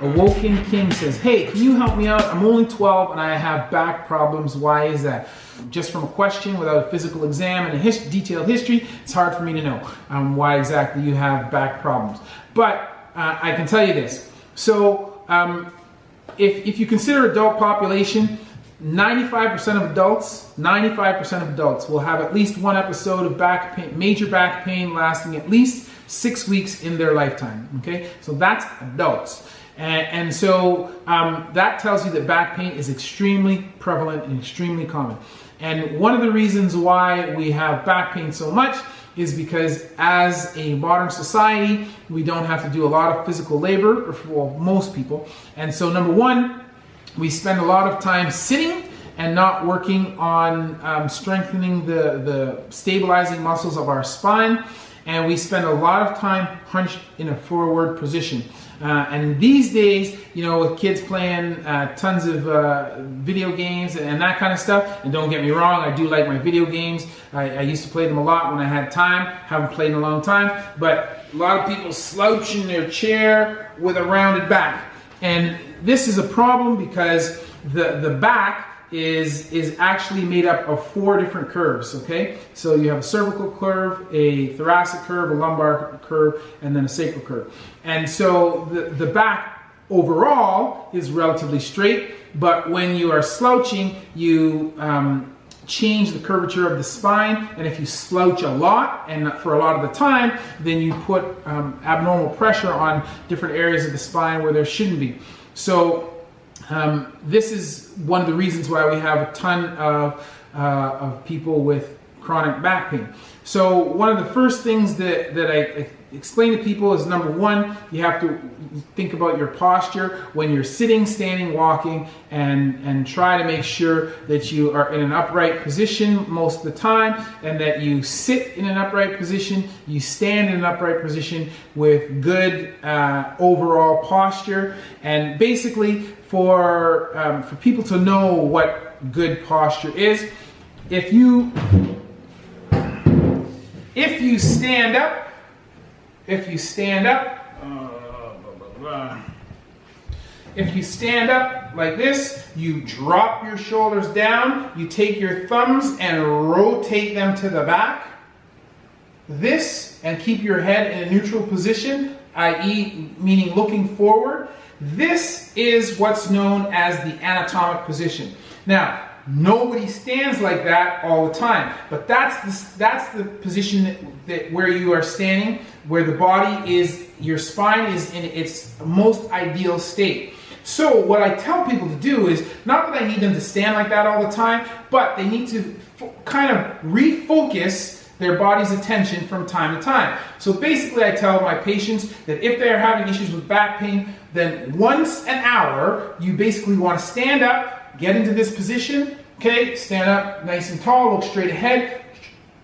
Awoken King says, hey, can you help me out? I'm only 12 and I have back problems. Why is that? Just from a question without a physical exam and a detailed history, it's hard for me to know why exactly you have back problems. But I can tell you this. So if you consider adult population, 95% of adults will have at least one episode of back pain, major back pain lasting at least 6 weeks in their lifetime. Okay, so that's adults. And so that tells you that back pain is extremely prevalent and extremely common. And one of the reasons why we have back pain so much is because as a modern society, we don't have to do a lot of physical labor, for most people. And so number one, we spend a lot of time sitting and not working on strengthening the stabilizing muscles of our spine. And we spend a lot of time hunched in a forward position. And these days, you know, with kids playing tons of video games and that kind of stuff, and don't get me wrong, I do like my video games. I used to play them a lot when I had time. Haven't played in a long time. But a lot of people slouch in their chair with a rounded back. And this is a problem because the back is actually made up of 4 different curves, okay? So you have a cervical curve, a thoracic curve, a lumbar curve, and then a sacral curve. And so the back overall is relatively straight, but when you are slouching, you change the curvature of the spine, and if you slouch a lot, and for a lot of the time, then you put abnormal pressure on different areas of the spine where there shouldn't be. So this is one of the reasons why we have a ton of people with chronic back pain. So one of the first things that I explain to people is, number one, you have to think about your posture when you're sitting, standing, walking, and try to make sure that you are in an upright position most of the time, and that you sit in an upright position, you stand in an upright position with good overall posture. And basically, for people to know what good posture is, if you stand up, if you stand up like this, you drop your shoulders down, you take your thumbs and rotate them to the back. This, and keep your head in a neutral position, i.e. meaning looking forward. This is what's known as the anatomic position. Now, nobody stands like that all the time, but that's the position that where you are standing, where the body is, your spine is in its most ideal state. So what I tell people to do is, not that I need them to stand like that all the time, but they need to kind of refocus their body's attention from time to time. So basically I tell my patients that if they're having issues with back pain, then once an hour, you basically want to stand up, get into this position, okay, stand up nice and tall, look straight ahead,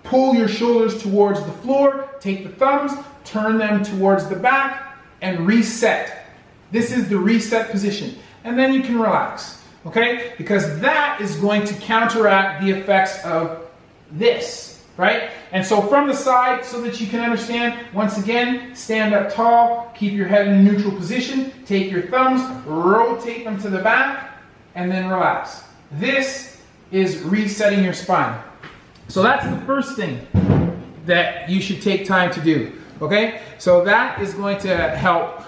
pull your shoulders towards the floor, take the thumbs, turn them towards the back, and reset. This is the reset position. And then you can relax, okay? Because that is going to counteract the effects of this, right? And so from the side, so that you can understand, once again, stand up tall, keep your head in a neutral position, take your thumbs, rotate them to the back, and then relax. This is resetting your spine. So that's the first thing that you should take time to do, okay? So that is going to help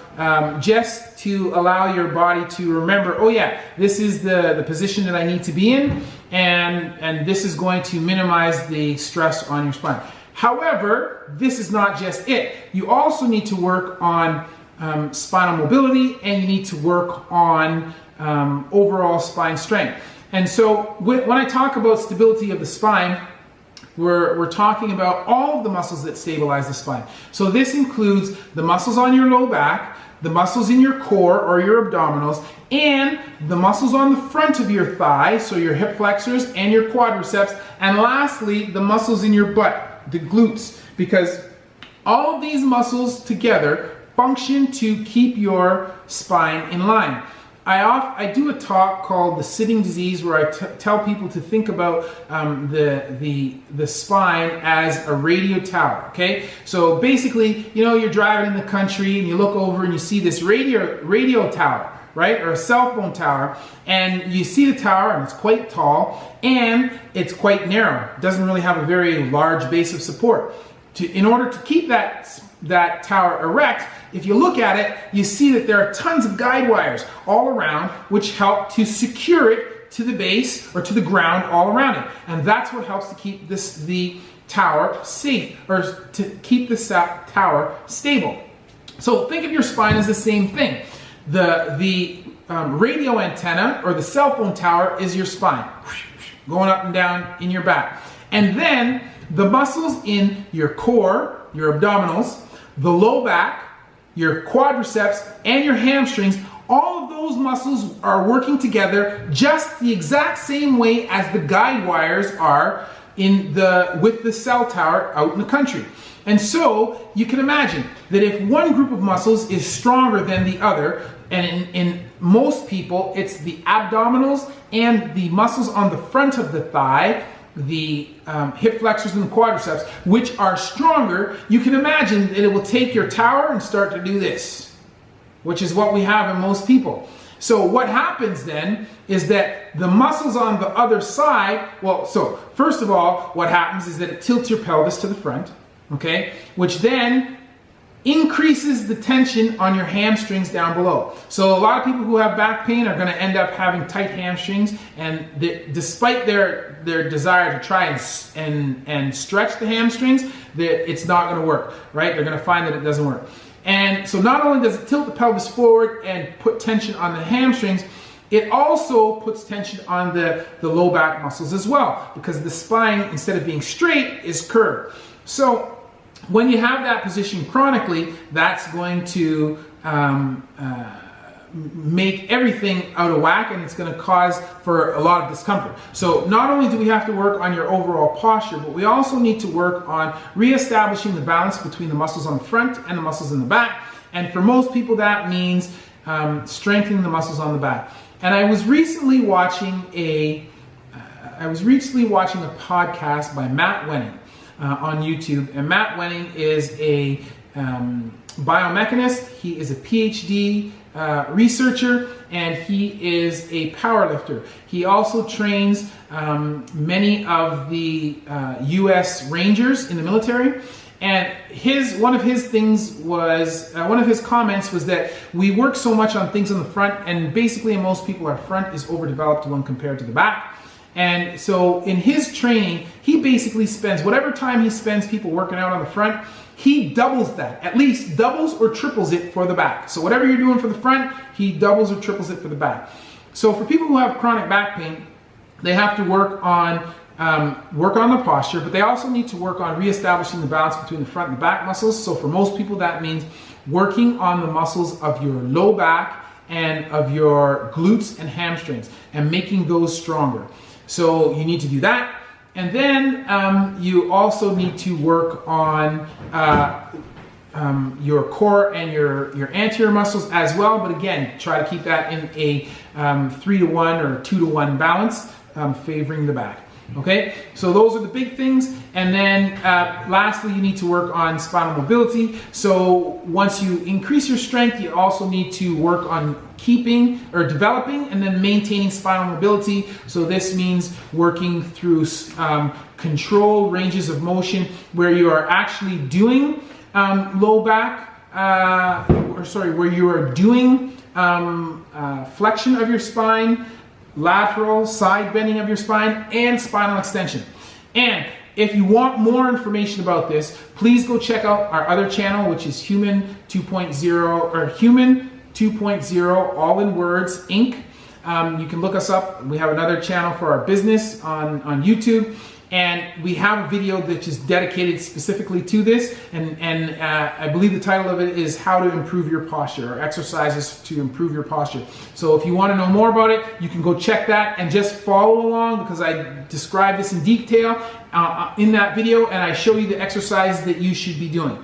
just to allow your body to remember, oh yeah, this is the position that I need to be in, and this is going to minimize the stress on your spine. However, this is not just it. You also need to work on spinal mobility, and you need to work on overall spine strength. And so when I talk about stability of the spine, we're talking about all of the muscles that stabilize the spine. So this includes the muscles on your low back, the muscles in your core or your abdominals, and the muscles on the front of your thigh, so your hip flexors and your quadriceps, and lastly, the muscles in your butt, the glutes, because all of these muscles together function to keep your spine in line. I do a talk called The Sitting Disease, where I tell people to think about the spine as a radio tower, okay? So basically, you know, you're driving in the country and you look over and you see this radio tower, right? Or a cell phone tower, and you see the tower and it's quite tall and it's quite narrow. It doesn't really have a very large base of support. In order to keep that tower erect, if you look at it, you see that there are tons of guide wires all around which help to secure it to the base or to the ground all around it. And that's what helps to keep the tower safe, or to keep the tower stable. So think of your spine as the same thing. The radio antenna or the cell phone tower is your spine, going up and down in your back. And then the muscles in your core, your abdominals, the low back, your quadriceps, and your hamstrings, all of those muscles are working together just the exact same way as the guide wires are with the cell tower out in the country. And so you can imagine that if one group of muscles is stronger than the other, and in most people it's the abdominals and the muscles on the front of the thigh, the hip flexors and the quadriceps, which are stronger, you can imagine that it will take your tower and start to do this, which is what we have in most people. So what happens then is that the muscles on the other side, so first of all, what happens is that it tilts your pelvis to the front, okay, which then increases the tension on your hamstrings down below. So a lot of people who have back pain are going to end up having tight hamstrings, and despite their desire to try and stretch the hamstrings, it's not going to work, right? They're going to find that it doesn't work. And so not only does it tilt the pelvis forward and put tension on the hamstrings, it also puts tension on the low back muscles as well, because the spine, instead of being straight, is curved. So when you have that position chronically, that's going to make everything out of whack, and it's going to cause for a lot of discomfort. So not only do we have to work on your overall posture, but we also need to work on reestablishing the balance between the muscles on the front and the muscles in the back. And for most people, that means strengthening the muscles on the back. And I was recently watching a podcast by Matt Wenning on YouTube, and Matt Wenning is a biomechanist. He is a PhD researcher, and he is a powerlifter. He also trains many of the U.S. Rangers in the military. And one of his comments was that we work so much on things on the front, and basically in most people our front is overdeveloped when compared to the back. And so in his training, he basically spends whatever time he spends people working out on the front, he doubles that, at least doubles or triples it for the back. So whatever you're doing for the front, he doubles or triples it for the back. So for people who have chronic back pain, they have to work on the posture, but they also need to work on reestablishing the balance between the front and the back muscles. So for most people, that means working on the muscles of your low back and of your glutes and hamstrings and making those stronger. So you need to do that. And then you also need to work on your core and your anterior muscles as well. But again, try to keep that in a 3-to-1 or 2-to-1 balance, favoring the back. Okay, so those are the big things. And then lastly, you need to work on spinal mobility. So once you increase your strength, you also need to work on keeping or developing and then maintaining spinal mobility. So this means working through controlled ranges of motion where you are actually doing where you are doing flexion of your spine, lateral side bending of your spine, and spinal extension. And if you want more information about this, please go check out our other channel, which is Human 2.0 or Human 2.0, all in words, Inc. You can look us up. We have another channel for our business on YouTube, and we have a video that is dedicated specifically to this, and I believe the title of it is How to Improve Your Posture, or Exercises to Improve Your Posture. So if you want to know more about it, you can go check that and just follow along, because I describe this in detail in that video, and I show you the exercises that you should be doing.